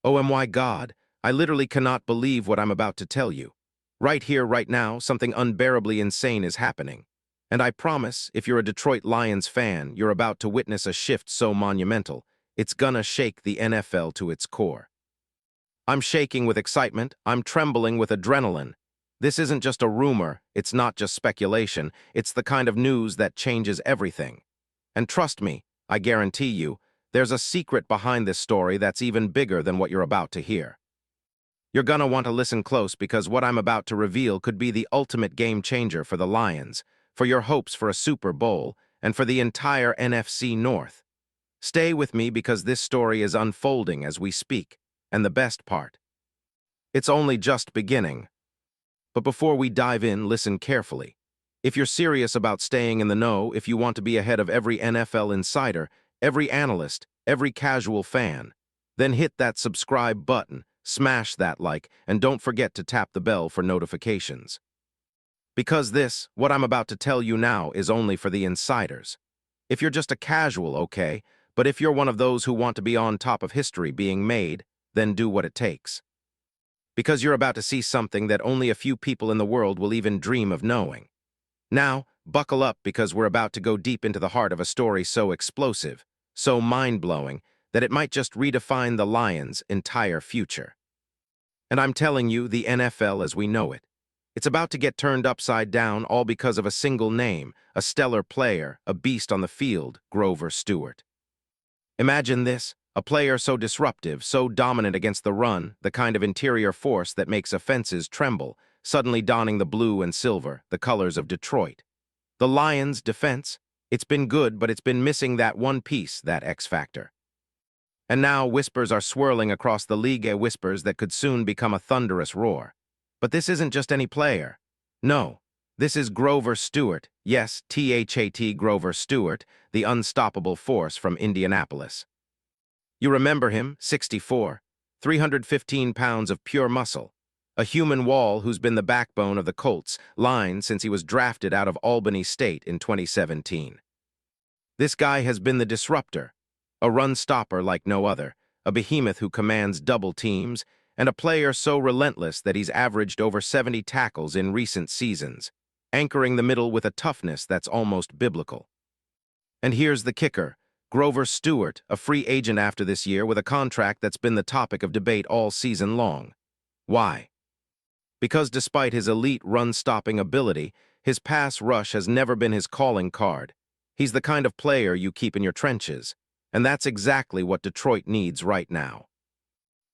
Oh my God, I literally cannot believe what I'm about to tell you. Right here, right now, something unbearably insane is happening. And I promise, if you're a Detroit Lions fan, you're about to witness a shift so monumental, it's gonna shake the NFL to its core. I'm shaking with excitement, I'm trembling with adrenaline. This isn't just a rumor, it's not just speculation, it's the kind of news that changes everything. And trust me, I guarantee you, there's a secret behind this story that's even bigger than what you're about to hear. You're gonna want to listen close because what I'm about to reveal could be the ultimate game changer for the Lions, for your hopes for a Super Bowl, and for the entire NFC North. Stay with me because this story is unfolding as we speak, and the best part, it's only just beginning. But before we dive in, listen carefully. If you're serious about staying in the know, if you want to be ahead of every NFL insider, every analyst, every casual fan, then hit that subscribe button, smash that like, and don't forget to tap the bell for notifications. Because this, what I'm about to tell you now, is only for the insiders. If you're just a casual, okay, but if you're one of those who want to be on top of history being made, then do what it takes. Because you're about to see something that only a few people in the world will even dream of knowing. Now, buckle up because we're about to go deep into the heart of a story so explosive, so mind-blowing, that it might just redefine the Lions' entire future. And I'm telling you, the NFL as we know it. It's about to get turned upside down all because of a single name, a stellar player, a beast on the field, Grover Stewart. Imagine this, a player so disruptive, so dominant against the run, the kind of interior force that makes offenses tremble, suddenly donning the blue and silver, the colors of Detroit. The Lions' defense, it's been good, but it's been missing that one piece, that X factor. And now whispers are swirling across the league, whispers that could soon become a thunderous roar. But this isn't just any player. No, this is Grover Stewart, yes, THAT Grover Stewart, the unstoppable force from Indianapolis. You remember him, 64, 315 pounds of pure muscle, a human wall who's been the backbone of the Colts line since he was drafted out of Albany State in 2017. This guy has been the disruptor, a run-stopper like no other, a behemoth who commands double teams, and a player so relentless that he's averaged over 70 tackles in recent seasons, anchoring the middle with a toughness that's almost biblical. And here's the kicker. Grover Stewart, a free agent after this year with a contract that's been the topic of debate all season long. Why? Because despite his elite run-stopping ability, his pass rush has never been his calling card. He's the kind of player you keep in your trenches, and that's exactly what Detroit needs right now.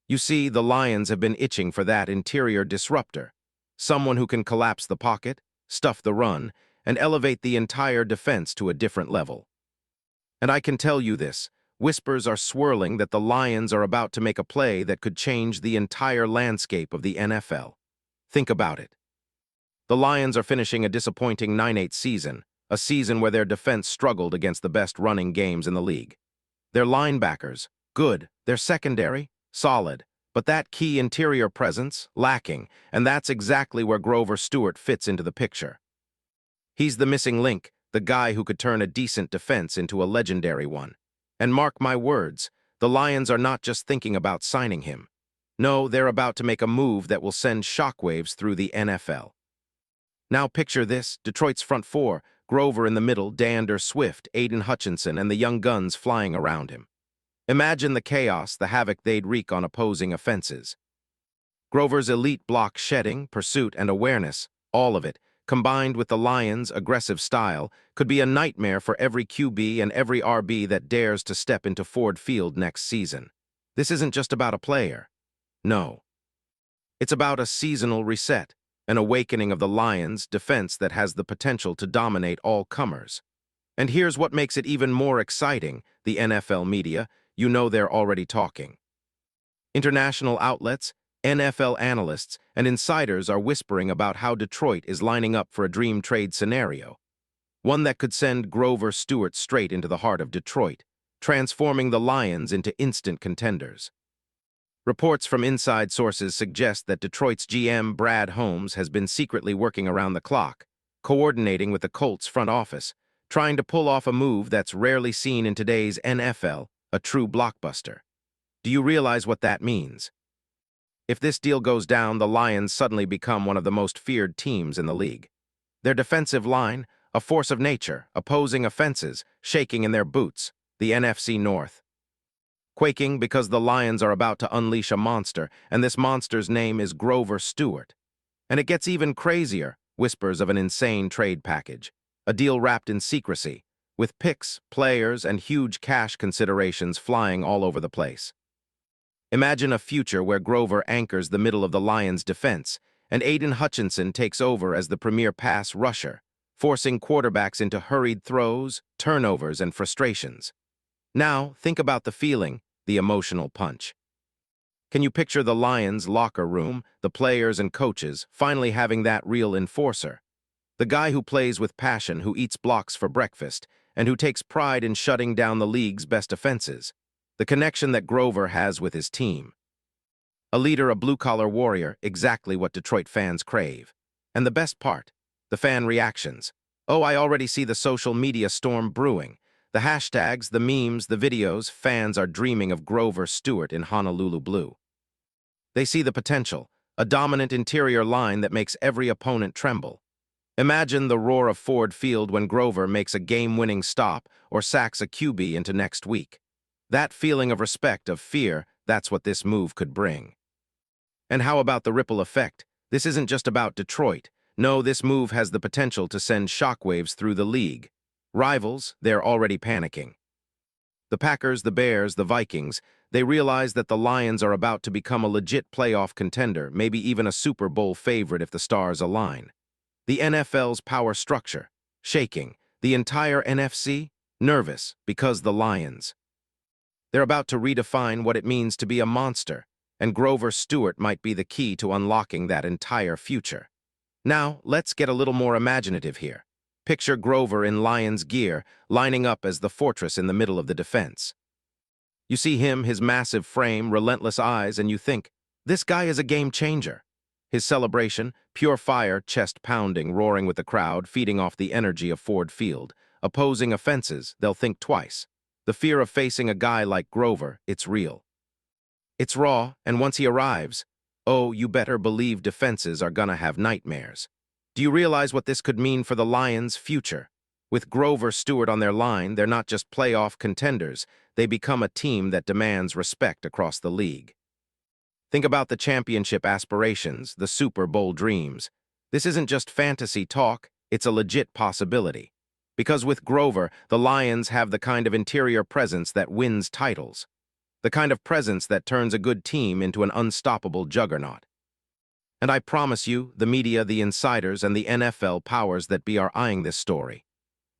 You see, the Lions have been itching for that interior disruptor, someone who can collapse the pocket, stuff the run, and elevate the entire defense to a different level. And I can tell you this, whispers are swirling that the Lions are about to make a play that could change the entire landscape of the NFL. Think about it. The Lions are finishing a disappointing 9-8 season, a season where their defense struggled against the best running games in the league. Their linebackers, good. Their secondary, solid. But that key interior presence, lacking, and that's exactly where Grover Stewart fits into the picture. He's the missing link, the guy who could turn a decent defense into a legendary one. And mark my words, the Lions are not just thinking about signing him. No, they're about to make a move that will send shockwaves through the NFL. Now picture this, Detroit's front four, Grover in the middle, DeAndre Swift, Aiden Hutchinson, and the young guns flying around him. Imagine the chaos, the havoc they'd wreak on opposing offenses. Grover's elite block shedding, pursuit, and awareness, all of it, combined with the Lions' aggressive style, could be a nightmare for every QB and every RB that dares to step into Ford Field next season. This isn't just about a player. No. It's about a seasonal reset, an awakening of the Lions' defense that has the potential to dominate all comers. And here's what makes it even more exciting, the NFL media, you know they're already talking. International outlets, NFL analysts, and insiders are whispering about how Detroit is lining up for a dream trade scenario, one that could send Grover Stewart straight into the heart of Detroit, transforming the Lions into instant contenders. Reports from inside sources suggest that Detroit's GM Brad Holmes has been secretly working around the clock, coordinating with the Colts front office, trying to pull off a move that's rarely seen in today's NFL, a true blockbuster. Do you realize what that means? If this deal goes down, the Lions suddenly become one of the most feared teams in the league. Their defensive line, a force of nature, opposing offenses, shaking in their boots, the NFC North. Quaking because the Lions are about to unleash a monster, and this monster's name is Grover Stewart. And it gets even crazier, whispers of an insane trade package, a deal wrapped in secrecy, with picks, players, and huge cash considerations flying all over the place. Imagine a future where Grover anchors the middle of the Lions' defense, and Aiden Hutchinson takes over as the premier pass rusher, forcing quarterbacks into hurried throws, turnovers, and frustrations. Now, think about the feeling, the emotional punch. Can you picture the Lions' locker room, the players and coaches, finally having that real enforcer? The guy who plays with passion, who eats blocks for breakfast, and who takes pride in shutting down the league's best offenses. The connection that Grover has with his team. A leader, a blue-collar warrior, exactly what Detroit fans crave. And the best part, the fan reactions. Oh, I already see the social media storm brewing. The hashtags, the memes, the videos, fans are dreaming of Grover Stewart in Honolulu blue. They see the potential, a dominant interior line that makes every opponent tremble. Imagine the roar of Ford Field when Grover makes a game-winning stop or sacks a QB into next week. That feeling of respect, of fear, that's what this move could bring. And how about the ripple effect? This isn't just about Detroit. No, this move has the potential to send shockwaves through the league. Rivals, they're already panicking. The Packers, the Bears, the Vikings, they realize that the Lions are about to become a legit playoff contender, maybe even a Super Bowl favorite if the stars align. The NFL's power structure, shaking. The entire NFC, nervous because the Lions. They're about to redefine what it means to be a monster, and Grover Stewart might be the key to unlocking that entire future. Now, let's get a little more imaginative here. Picture Grover in Lions gear, lining up as the fortress in the middle of the defense. You see him, his massive frame, relentless eyes, and you think, this guy is a game changer. His celebration, pure fire, chest pounding, roaring with the crowd, feeding off the energy of Ford Field. Opposing offenses, they'll think twice. The fear of facing a guy like Grover, it's real. It's raw, and once he arrives, oh, you better believe defenses are gonna have nightmares. Do you realize what this could mean for the Lions' future? With Grover Stewart on their line, they're not just playoff contenders, they become a team that demands respect across the league. Think about the championship aspirations, the Super Bowl dreams. This isn't just fantasy talk, it's a legit possibility. Because with Grover, the Lions have the kind of interior presence that wins titles. The kind of presence that turns a good team into an unstoppable juggernaut. And I promise you, the media, the insiders, and the NFL powers that be are eyeing this story.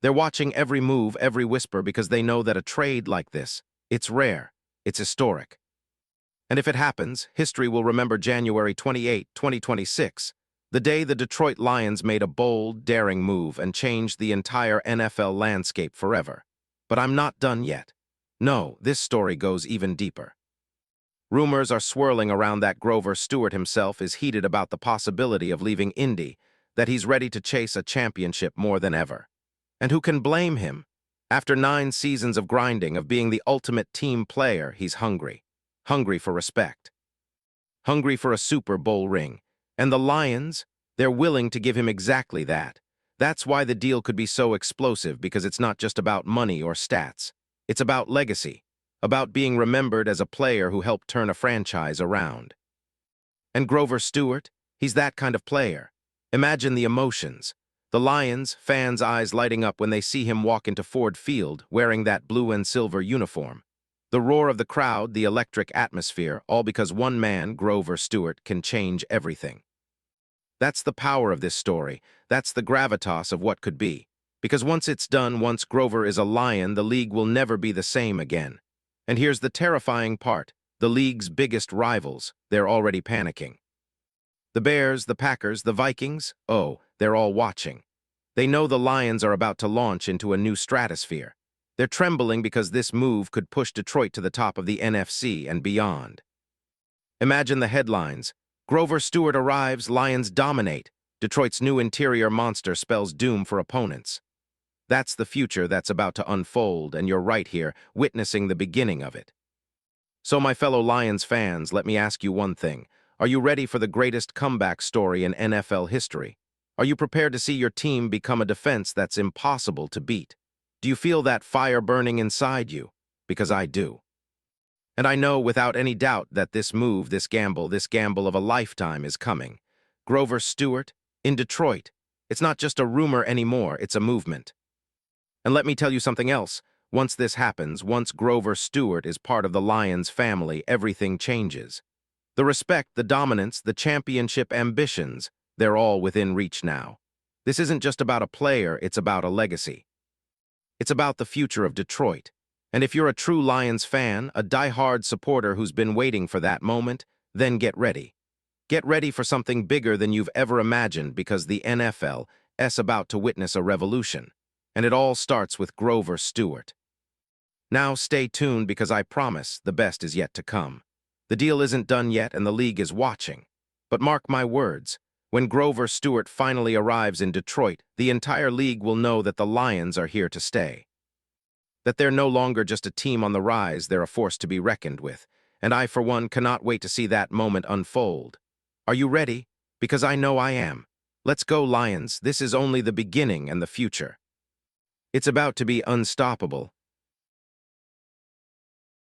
They're watching every move, every whisper, because they know that a trade like this, it's rare, it's historic. And if it happens, history will remember January 28, 2026, the day the Detroit Lions made a bold, daring move and changed the entire NFL landscape forever. But I'm not done yet. No, this story goes even deeper. Rumors are swirling around that Grover Stewart himself is heated about the possibility of leaving Indy, that he's ready to chase a championship more than ever. And who can blame him? After 9 seasons of grinding, of being the ultimate team player, he's hungry. Hungry for respect. Hungry for a Super Bowl ring. And the Lions, they're willing to give him exactly that. That's why the deal could be so explosive, because it's not just about money or stats. It's about legacy. About being remembered as a player who helped turn a franchise around. And Grover Stewart, he's that kind of player. Imagine the emotions. The Lions, fans' eyes lighting up when they see him walk into Ford Field wearing that blue and silver uniform. The roar of the crowd, the electric atmosphere, all because one man, Grover Stewart, can change everything. That's the power of this story. That's the gravitas of what could be. Because once it's done, once Grover is a Lion, the league will never be the same again. And here's the terrifying part. The league's biggest rivals, they're already panicking. The Bears, the Packers, the Vikings, oh, they're all watching. They know the Lions are about to launch into a new stratosphere. They're trembling because this move could push Detroit to the top of the NFC and beyond. Imagine the headlines. Grover Stewart arrives, Lions dominate. Detroit's new interior monster spells doom for opponents. That's the future that's about to unfold, and you're right here, witnessing the beginning of it. So, my fellow Lions fans, let me ask you one thing. Are you ready for the greatest comeback story in NFL history? Are you prepared to see your team become a defense that's impossible to beat? Do you feel that fire burning inside you? Because I do. And I know without any doubt that this move, this gamble of a lifetime is coming. Grover Stewart, in Detroit. It's not just a rumor anymore, it's a movement. And let me tell you something else. Once this happens, once Grover Stewart is part of the Lions family, everything changes. The respect, the dominance, the championship ambitions, they're all within reach now. This isn't just about a player, it's about a legacy. It's about the future of Detroit. And if you're a true Lions fan, a die-hard supporter who's been waiting for that moment, then get ready. Get ready for something bigger than you've ever imagined because the NFL is about to witness a revolution. And it all starts with Grover Stewart. Now stay tuned because I promise the best is yet to come. The deal isn't done yet and the league is watching. But mark my words, when Grover Stewart finally arrives in Detroit, the entire league will know that the Lions are here to stay. That they're no longer just a team on the rise, they're a force to be reckoned with. And I, for one, cannot wait to see that moment unfold. Are you ready? Because I know I am. Let's go, Lions. This is only the beginning and the future. It's about to be unstoppable.